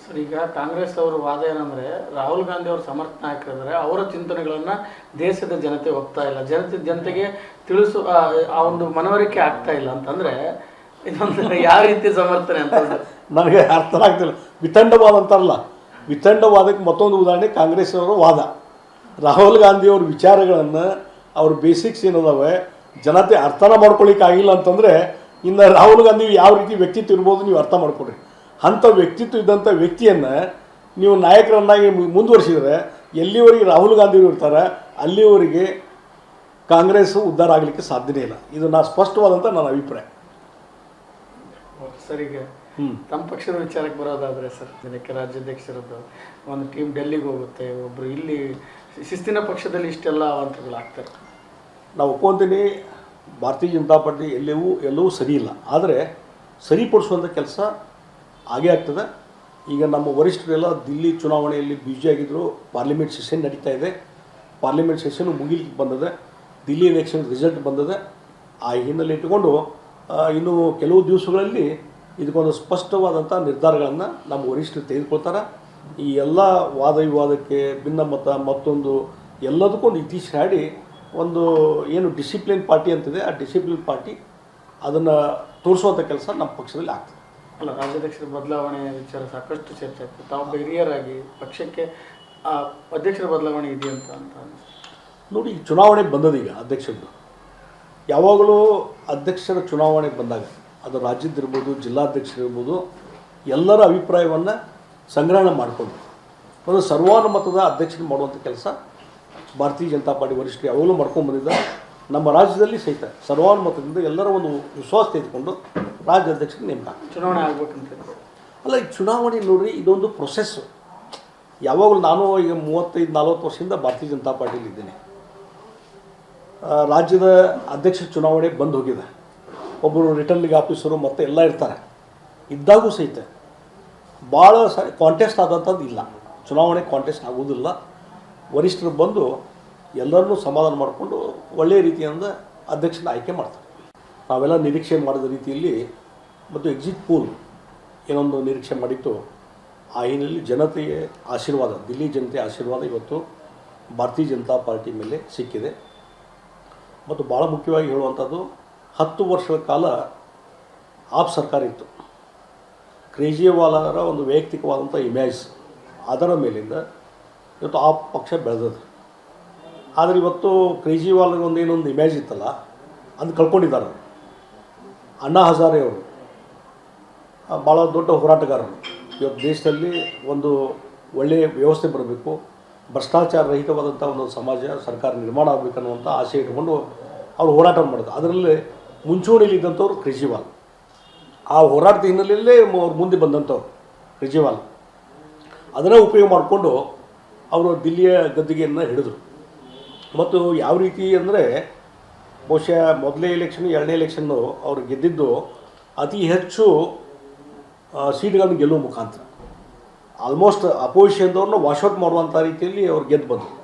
Sir, ಈಗ ಕಾಂಗ್ರೆಸ್ ಅವರ ವಾದ ಏನಂದರೆ, ರಾಹುಲ್ ಗಾಂಧಿ ಅವರು ಸಮರ್ಥ ನಾಯಕರಿದ್ದಾರೆ, ಅವರ ಚಿಂತನೆಗಳನ್ನು ದೇಶದ ಜನತೆ ಒಪ್ತಾ ಇಲ್ಲ, ಜನತೆಗೆ ತಿಳಿಸು ಆ ಒಂದು ಮನವರಿಕೆ ಆಗ್ತಾ ಇಲ್ಲ ಅಂತಂದರೆ ಇದೊಂದು ಯಾವ ರೀತಿ ಸಮರ್ಥನೆ ಅಂತ ನನಗೆ ಅರ್ಥ ಆಗ್ತಿಲ್ಲ. ವಿತಂಡವಾದ ಅಂತಾರಲ್ಲ, ವಿತಂಡವಾದಕ್ಕೆ ಮತ್ತೊಂದು ಉದಾಹರಣೆ ಕಾಂಗ್ರೆಸ್ ಅವರ ವಾದ. ರಾಹುಲ್ ಗಾಂಧಿಯವ್ರ ವಿಚಾರಗಳನ್ನು ಅವ್ರ ಬೇಸಿಕ್ಸ್ ಏನದಾವೆ ಜನತೆ ಅರ್ಥನ ಮಾಡ್ಕೊಳ್ಳಿಕ್ಕೆ ಆಗಿಲ್ಲ ಅಂತಂದರೆ ಇನ್ನು ರಾಹುಲ್ ಗಾಂಧಿ ಯಾವ ರೀತಿ ವ್ಯಕ್ತಿತ್ವ ಇರ್ಬೋದು ನೀವು ಅರ್ಥ ಮಾಡ್ಕೊಡ್ರಿ. ಅಂಥ ವ್ಯಕ್ತಿತ್ವ ಇದ್ದಂಥ ವ್ಯಕ್ತಿಯನ್ನು ನೀವು ನಾಯಕರನ್ನಾಗಿ ಮುಂದುವರಿಸಿದರೆ ಎಲ್ಲಿವರೆಗೆ ರಾಹುಲ್ ಗಾಂಧಿಯವರು ಇರ್ತಾರೆ ಅಲ್ಲಿವರೆಗೆ ಕಾಂಗ್ರೆಸ್ಸು ಉದ್ಧಾರ ಆಗಲಿಕ್ಕೆ ಸಾಧ್ಯನೇ ಇಲ್ಲ. ಇದು ನಾ ಸ್ಪಷ್ಟವಾದಂಥ ನನ್ನ ಅಭಿಪ್ರಾಯ. ಸರ್, ಈಗ ತಮ್ಮ ಪಕ್ಷದ ವಿಚಾರಕ್ಕೆ ಬರೋದಾದರೆ ಸರ್, ಜನಕ್ಕೆ ರಾಜ್ಯಾಧ್ಯಕ್ಷರದ್ದು ಒಂದು ಟೀಮ್ ಡೆಲ್ಲಿಗೆ ಹೋಗುತ್ತೆ, ಒಬ್ಬರು ಇಲ್ಲಿ ಶಿಸ್ತಿನ ಪಕ್ಷದಲ್ಲಿ ಇಷ್ಟೆಲ್ಲ ಅವಾಂತರಗಳಾಗ್ತಾರೆ. ನಾವು ಒಪ್ಕೊಂತೀನಿ, ಭಾರತೀಯ ಜನತಾ ಪಾರ್ಟಿ ಎಲ್ಲವೂ ಸರಿ ಇಲ್ಲ, ಆದರೆ ಸರಿಪಡಿಸುವಂಥ ಕೆಲಸ ಆಗೇ ಆಗ್ತದೆ. ಈಗ ನಮ್ಮ ವರಿಷ್ಠರೆಲ್ಲ ದಿಲ್ಲಿ ಚುನಾವಣೆಯಲ್ಲಿ ಬ್ಯುಸಿ ಆಗಿದ್ದರು. ಪಾರ್ಲಿಮೆಂಟ್ ಸೆಷನ್ ನಡೀತಾ ಇದೆ, ಪಾರ್ಲಿಮೆಂಟ್ ಸೆಷನ್ ಮುಗಿಲಿಕ್ಕೆ ಬಂದಿದೆ, ದಿಲ್ಲಿ ಎಲೆಕ್ಷನ್ ರಿಸಲ್ಟ್ ಬಂದಿದೆ. ಆ ಹಿನ್ನೆಲೆ ಇಟ್ಟುಕೊಂಡು ಇನ್ನು ಕೆಲವು ದಿವಸಗಳಲ್ಲಿ ಇದಕ್ಕೊಂದು ಸ್ಪಷ್ಟವಾದಂಥ ನಿರ್ಧಾರಗಳನ್ನು ನಮ್ಮ ವರಿಷ್ಠರು ತೆಗೆದುಕೊಳ್ತಾರೆ. ಈ ಎಲ್ಲ ವಾದ ವಿವಾದಕ್ಕೆ ಭಿನ್ನಮತ ಮತ್ತೊಂದು ಎಲ್ಲದಕ್ಕೊಂದು ಇತಿಶ್ರೀ ಹಾಡಿ ಒಂದು ಏನು ಡಿಸಿಪ್ಲಿನ್ ಪಾರ್ಟಿ ಅಂತಿದೆ, ಆ ಡಿಸಿಪ್ಲಿನ್ ಪಾರ್ಟಿ ಅದನ್ನು ತೋರಿಸುವಂಥ ಕೆಲಸ ನಮ್ಮ ಪಕ್ಷದಲ್ಲಿ ಆಗ್ತದೆ. ಅಲ್ಲ, ರಾಜ್ಯಾಧ್ಯಕ್ಷರ ಬದಲಾವಣೆ ವಿಚಾರ ಸಾಕಷ್ಟು ಚರ್ಚೆ ಆಗ್ತದೆ. ತಾವು ಹಿರಿಯರಾಗಿ ಪಕ್ಷಕ್ಕೆ ಅಧ್ಯಕ್ಷರ ಬದಲಾವಣೆ ಇದೆಯಂತ ಅಂತ ನೋಡಿ, ಈಗ ಚುನಾವಣೆ ಬಂದದೀಗ ಅಧ್ಯಕ್ಷರದ್ದು. ಯಾವಾಗಲೂ ಅಧ್ಯಕ್ಷರ ಚುನಾವಣೆ ಬಂದಾಗ ಅದು ರಾಜ್ಯದ್ದಿರ್ಬೋದು, ಜಿಲ್ಲಾಧ್ಯಕ್ಷರಿರ್ಬೋದು, ಎಲ್ಲರ ಅಭಿಪ್ರಾಯವನ್ನು ಸಂಗ್ರಹಣೆ ಮಾಡಿಕೊಂಡು ಒಂದು ಸರ್ವಾನುಮತದ ಅಧ್ಯಕ್ಷರು ಮಾಡುವಂಥ ಕೆಲಸ ಭಾರತೀಯ ಜನತಾ ಪಾರ್ಟಿ ವರಿಷ್ಠರು ಯಾವಾಗಲೂ ಮಾಡ್ಕೊಂಡು ಬಂದಿದ್ದಾರೆ. ನಮ್ಮ ರಾಜ್ಯದಲ್ಲಿ ಸಹಿತ ಸರ್ವಾನುಮತದಿಂದ ಎಲ್ಲರ ಒಂದು ವಿಶ್ವಾಸ ತೆಗೆದುಕೊಂಡು ರಾಜ್ಯಾಧ್ಯಕ್ಷರಿಗೆ ನೇಮಕ ಚುನಾವಣೆ ಆಗ್ಬೇಕಂತ. ಅಲ್ಲ, ಈ ಚುನಾವಣೆ ನೋಡ್ರಿ, ಇದೊಂದು ಪ್ರೊಸೆಸ್ಸು. ಯಾವಾಗಲೂ ನಾನು ಈಗ 35-40 ವರ್ಷದಿಂದ ಭಾರತೀಯ ಜನತಾ ಪಾರ್ಟಿಯಲ್ಲಿ ಇದ್ದೇನೆ. ರಾಜ್ಯದ ಅಧ್ಯಕ್ಷ ಚುನಾವಣೆ ಬಂದು ಹೋಗಿದೆ. ಒಬ್ಬರು ರಿಟರ್ನಿಂಗ್ ಆಫೀಸರು ಮತ್ತು ಎಲ್ಲ ಇರ್ತಾರೆ. ಇದ್ದಾಗೂ ಸಹಿತ ಭಾಳ ಕಾಂಟೆಸ್ಟ್ ಆದಂಥದ್ದು ಇಲ್ಲ, ಚುನಾವಣೆ ಕಾಂಟೆಸ್ಟ್ ಆಗೋದಿಲ್ಲ. ವರಿಷ್ಠರು ಬಂದು ಎಲ್ಲರನ್ನೂ ಸಮಾಧಾನ ಮಾಡಿಕೊಂಡು ಒಳ್ಳೆಯ ರೀತಿಯಿಂದ ಅಧ್ಯಕ್ಷನ ಆಯ್ಕೆ ಮಾಡ್ತಾರೆ. ನಾವೆಲ್ಲ ನಿರೀಕ್ಷೆ ಮಾಡಿದ ರೀತಿಯಲ್ಲಿ ಮತ್ತು ಎಕ್ಸಿಟ್ ಪೋಲ್ ಏನೊಂದು ನಿರೀಕ್ಷೆ ಮಾಡಿತ್ತು, ಆ ಹಿನ್ನೆಲೆಯಲ್ಲಿ ಜನತೆಯ ಆಶೀರ್ವಾದ, ದಿಲ್ಲಿ ಜನತೆಯ ಆಶೀರ್ವಾದ ಇವತ್ತು ಭಾರತೀಯ ಜನತಾ ಪಾರ್ಟಿ ಮೇಲೆ ಸಿಕ್ಕಿದೆ. ಮತ್ತು ಭಾಳ ಮುಖ್ಯವಾಗಿ ಹೇಳುವಂಥದ್ದು, 10 ವರ್ಷಗಳ ಕಾಲ ಆಪ್ ಸರ್ಕಾರ ಇತ್ತು. ಕೇಜ್ರಿವಾಲರ ಒಂದು ವೈಯಕ್ತಿಕವಾದಂಥ ಇಮೇಜ್, ಅದರ ಮೇಲಿಂದ ಇವತ್ತು ಆಪ್ ಪಕ್ಷ ಬೆಳೆದದು. ಆದರೆ ಇವತ್ತು ಕೇಜ್ರಿವಾಲ್ಗೆ ಏನೊಂದು ಇಮೇಜ್ ಇತ್ತಲ್ಲ, ಅದು ಕಳ್ಕೊಂಡಿದ್ದಾರೆ. ಅಣ್ಣಾ ಹಜಾರೆ ಅವರು ಭಾಳ ದೊಡ್ಡ ಹೋರಾಟಗಾರರು. ಇವತ್ತು ದೇಶದಲ್ಲಿ ಒಂದು ಒಳ್ಳೆಯ ವ್ಯವಸ್ಥೆ ಬರಬೇಕು, ಭ್ರಷ್ಟಾಚಾರ ರಹಿತವಾದಂಥ ಒಂದು ಸಮಾಜ ಸರ್ಕಾರ ನಿರ್ಮಾಣ ಆಗಬೇಕನ್ನುವಂಥ ಆಸೆ ಇಟ್ಕೊಂಡು ಅವರು ಹೋರಾಟ ಮಾಡೋದು. ಅದರಲ್ಲಿ ಮುಂಚೂಣಿಯಲ್ಲಿದ್ದಂಥವ್ರು ಕೇಜ್ರಿವಾಲ್. ಆ ಹೋರಾಟದ ಹಿನ್ನೆಲೆಯಲ್ಲೇ ಅವ್ರು ಮುಂದೆ ಬಂದಂಥವ್ರು ಕೇಜ್ರಿವಾಲ್. ಅದನ್ನೇ ಉಪಯೋಗ ಮಾಡಿಕೊಂಡು ಅವರು ದಿಲ್ಲಿಯ ಗದ್ದುಗೆಯನ್ನು ಹಿಡಿದ್ರು. ಮತ್ತು ಯಾವ ರೀತಿ ಅಂದರೆ, ಬಹುಶಃ ಮೊದಲನೇ ಎಲೆಕ್ಷನ್, ಎರಡನೇ ಎಲೆಕ್ಷನ್ನು ಅವರು ಗೆದ್ದಿದ್ದು ಅತಿ ಹೆಚ್ಚು ಸೀಟ್ಗಳನ್ನು ಗೆಲ್ಲುವ ಮುಖಾಂತರ. ಆಲ್ಮೋಸ್ಟ್ ಅಪೋಸಿಷನ್ದವ್ರನ್ನ ವಾಶೌಟ್ ಮಾಡುವಂಥ ರೀತಿಯಲ್ಲಿ ಅವ್ರು ಗೆದ್ದು ಬಂದರು.